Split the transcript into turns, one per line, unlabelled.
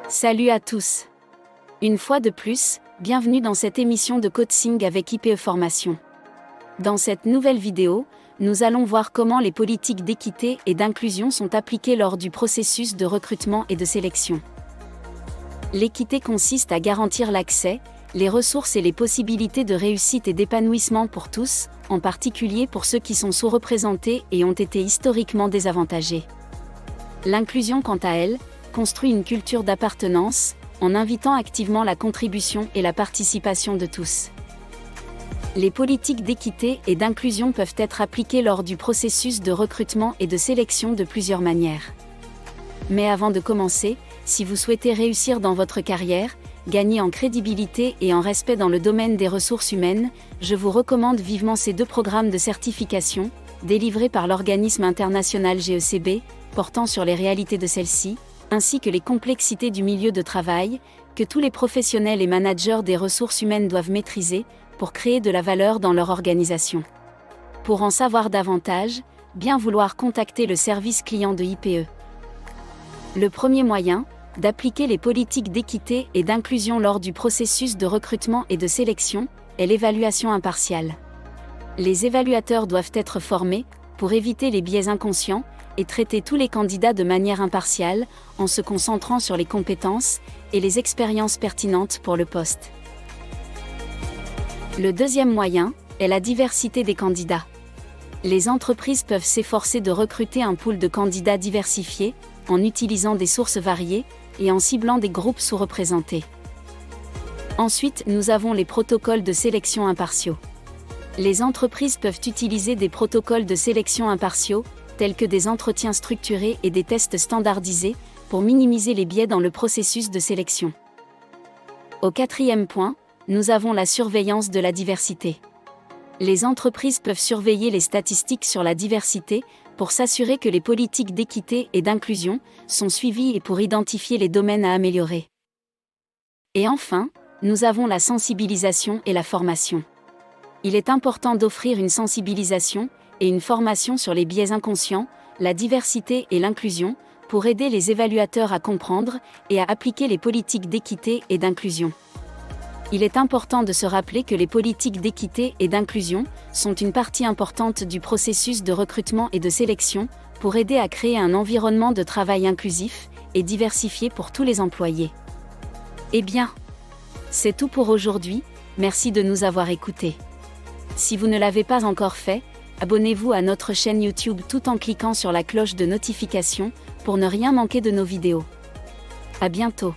Salut à tous. Une fois de plus, bienvenue dans cette émission de coaching avec IPE Formation. Dans cette nouvelle vidéo, nous allons voir comment les politiques d'équité et d'inclusion sont appliquées lors du processus de recrutement et de sélection. L'équité consiste à garantir l'accès, les ressources et les possibilités de réussite et d'épanouissement pour tous, en particulier pour ceux qui sont sous-représentés et ont été historiquement désavantagés. L'inclusion, quant à elle, construit une culture d'appartenance, en invitant activement la contribution et la participation de tous. Les politiques d'équité et d'inclusion peuvent être appliquées lors du processus de recrutement et de sélection de plusieurs manières. Mais avant de commencer, si vous souhaitez réussir dans votre carrière, gagner en crédibilité et en respect dans le domaine des ressources humaines, je vous recommande vivement ces 2 programmes de certification, délivrés par l'organisme international GECB, portant sur les réalités de celle-ci, ainsi que les complexités du milieu de travail, que tous les professionnels et managers des ressources humaines doivent maîtriser, pour créer de la valeur dans leur organisation. Pour en savoir davantage, bien vouloir contacter le service client de IPE. Le premier moyen, d'appliquer les politiques d'équité et d'inclusion lors du processus de recrutement et de sélection, est l'évaluation impartiale. Les évaluateurs doivent être formés, pour éviter les biais inconscients, et traiter tous les candidats de manière impartiale, en se concentrant sur les compétences et les expériences pertinentes pour le poste. Le deuxième moyen est la diversité des candidats. Les entreprises peuvent s'efforcer de recruter un pool de candidats diversifiés, en utilisant des sources variées et en ciblant des groupes sous-représentés. Ensuite, nous avons les protocoles de sélection impartiaux. Les entreprises peuvent utiliser des protocoles de sélection impartiaux, tels que des entretiens structurés et des tests standardisés, pour minimiser les biais dans le processus de sélection. Au 4e point, nous avons la surveillance de la diversité. Les entreprises peuvent surveiller les statistiques sur la diversité, pour s'assurer que les politiques d'équité et d'inclusion sont suivies et pour identifier les domaines à améliorer. Et enfin, nous avons la sensibilisation et la formation. Il est important d'offrir une sensibilisation et une formation sur les biais inconscients, la diversité et l'inclusion, pour aider les évaluateurs à comprendre et à appliquer les politiques d'équité et d'inclusion. Il est important de se rappeler que les politiques d'équité et d'inclusion sont une partie importante du processus de recrutement et de sélection, pour aider à créer un environnement de travail inclusif et diversifié pour tous les employés. Eh bien, c'est tout pour aujourd'hui, merci de nous avoir écoutés. Si vous ne l'avez pas encore fait, abonnez-vous à notre chaîne YouTube tout en cliquant sur la cloche de notification, pour ne rien manquer de nos vidéos. À bientôt.